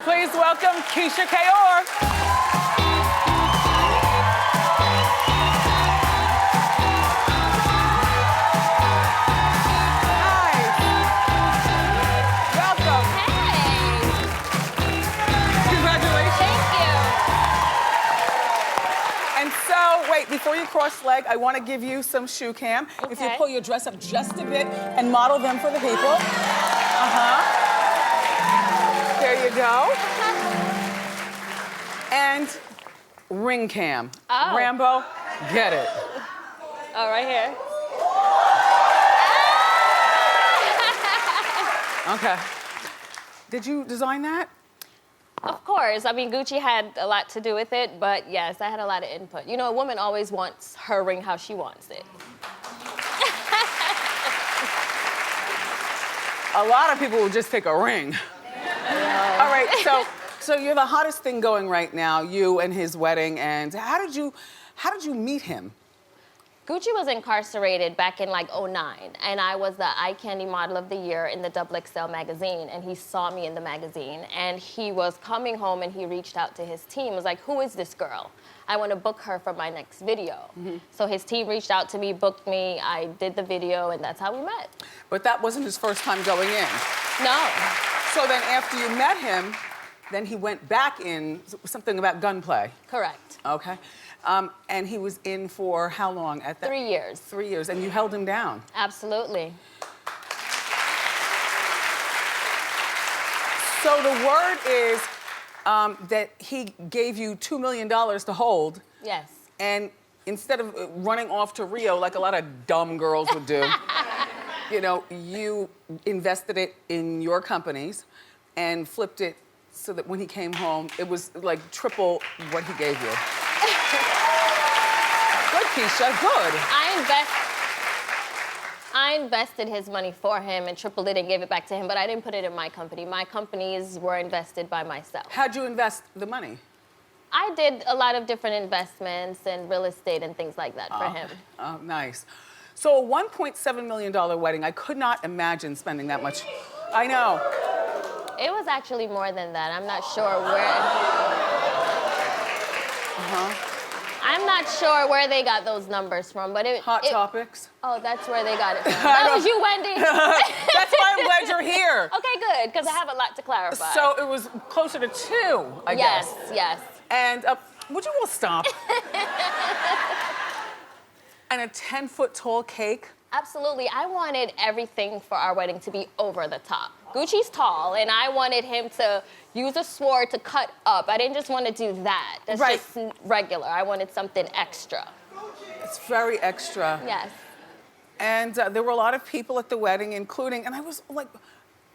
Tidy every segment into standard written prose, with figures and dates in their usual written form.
Please welcome Keyshia Ka'Oir. Wait, before you cross leg, I want to give you some shoe cam. Okay. If you pull your dress up just a bit and model them for the people. There you go. And ring cam. Oh. Rambo, get it. Oh, right here. Okay. Did you design that? Of course. I mean, Gucci had a lot to do with it, but yes, I had a lot of input. You know, a woman always wants her ring how she wants it. A lot of people will just take a ring. Yeah. All right, so you're the hottest thing going right now, you and his wedding, and how did you meet him? Gucci was incarcerated back in like '09, and I was the Eye Candy Model of the Year in the XXL magazine, and he saw me in the magazine, and he was coming home and he reached out to his team, was like, who is this girl? I want to book her for my next video. So his team reached out to me, booked me, I did the video, and that's how we met. But that wasn't his first time going in. No. So then after you met him, then he went back in, something about gunplay. Correct. Okay. And he was in for how long at that? 3 years. 3 years, and you held him down. Absolutely. So the word is that he gave you $2 million to hold. Yes. And instead of running off to Rio like a lot of dumb girls would do, you know, you invested it in your companies and flipped it so that when he came home, it was like triple what he gave you. Good, Keyshia, good. I invested his money for him and tripled it and gave it back to him, but I didn't put it in my company. My companies were invested by myself. How'd you invest the money? I did a lot of different investments and real estate and things like that for him. Oh, nice. So a $1.7 million wedding, I could not imagine spending that much. I know. It was actually more than that. I'm not sure where. I'm not sure where they got those numbers from, but Hot Topics. Oh, that's where they got it from. That was you, Wendy. That's why I'm glad you're here. Okay, good, because I have a lot to clarify. So it was closer to 2, I guess. Yes. And would you all stop? And a 10-foot tall cake. Absolutely. I wanted everything for our wedding to be over the top. Gucci's tall, and I wanted him to use a sword to cut up. I didn't just want to do that. That's just regular. I wanted something extra. It's very extra. Yes. And there were a lot of people at the wedding, including, and I was like,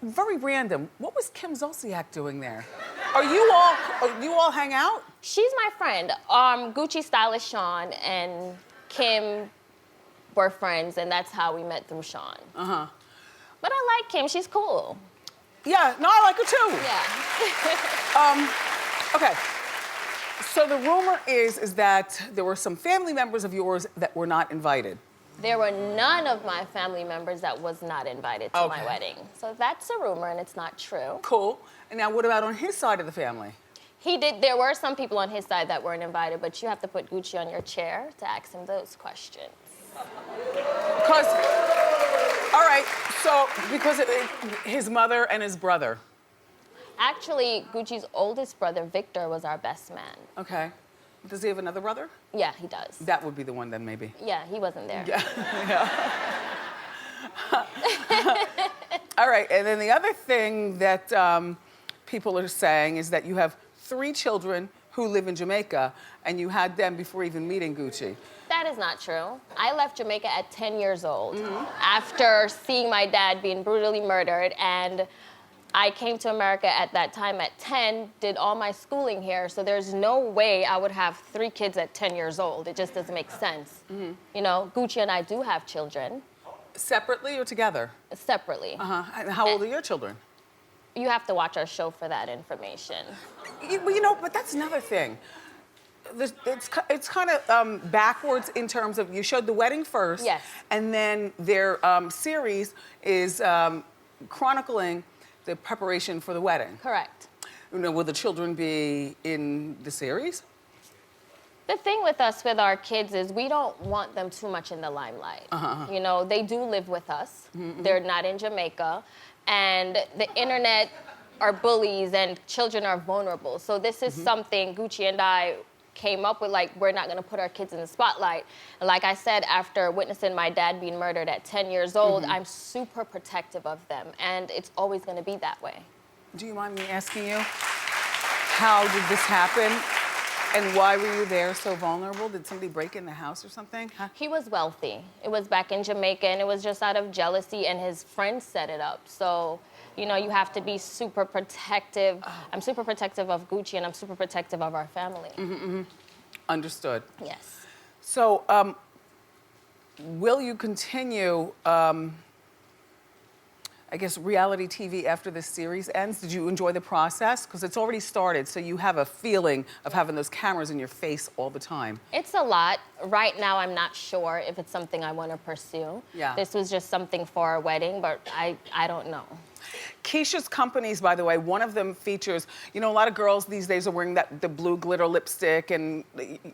very random. What was Kim Zolciak doing there? Are you all hang out? She's my friend. Gucci stylist Sean and Kim were friends, and that's how we met through Sean. But I like Kim. She's cool. Yeah, no, I like her too. Yeah. Okay. So the rumor is that there were some family members of yours that were not invited. There were none of my family members that was not invited to my wedding. So that's a rumor, and it's not true. Cool. And now what about on his side of the family? There were some people on his side that weren't invited, but you have to put Gucci on your chair to ask him those questions. Because, all right, so because his mother and his brother. Actually, Gucci's oldest brother, Victor, was our best man. Okay. Does he have another brother? Yeah, he does. That would be the one then, maybe. Yeah, he wasn't there. Yeah. All right, and then the other thing that people are saying is that you have 3 children who live in Jamaica, and you had them before even meeting Gucci. That is not true. I left Jamaica at 10 years old after seeing my dad being brutally murdered, and I came to America at that time at 10, did all my schooling here, so there's no way I would have 3 kids at 10 years old. It just doesn't make sense. You know, Gucci and I do have children. Separately or together? Separately. And how old are your children? You have to watch our show for that information. Well, you know, but that's another thing. It's kind of backwards in terms of you showed the wedding first. Yes. And then their series is chronicling the preparation for the wedding. Correct. You know, will the children be in the series? The thing with us, with our kids, is we don't want them too much in the limelight. You know, they do live with us. They're not in Jamaica. And the internet are bullies and children are vulnerable. So this is something Gucci and I came up with, like, we're not gonna put our kids in the spotlight. And like I said, after witnessing my dad being murdered at 10 years old, I'm super protective of them. And it's always gonna be that way. Do you mind me asking you, how did this happen? And why were you there so vulnerable? Did somebody break in the house or something? Huh? He was wealthy. It was back in Jamaica, and it was just out of jealousy, and his friends set it up. So, you know, you have to be super protective. I'm super protective of Gucci, and I'm super protective of our family. Understood. Yes. So, will you continue, I guess, reality TV after this series ends? Did you enjoy the process? Because it's already started, so you have a feeling of having those cameras in your face all the time. It's a lot. Right now, I'm not sure if it's something I want to pursue. Yeah. This was just something for our wedding, but I don't know. Keyshia's companies, by the way, one of them features, you know, a lot of girls these days are wearing the blue glitter lipstick and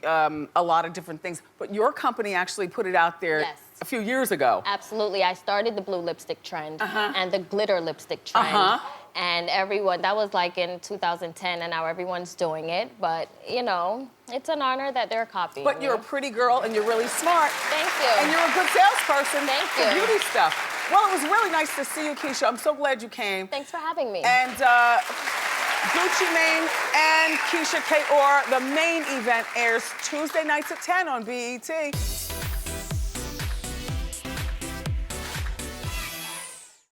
a lot of different things. But your company actually put it out there a few years ago. Absolutely. I started the blue lipstick trend and the glitter lipstick trend. And everyone, that was like in 2010, and now everyone's doing it. But, you know, it's an honor that they're copying. But you're a pretty girl and you're really smart. Thank you. And you're a good salesperson Thank for you. beauty stuff. Well, it was really nice to see you, Keyshia. I'm so glad you came. Thanks for having me. And Gucci Mane and Keyshia Ka'Oir, the main event airs Tuesday nights at 10 on BET.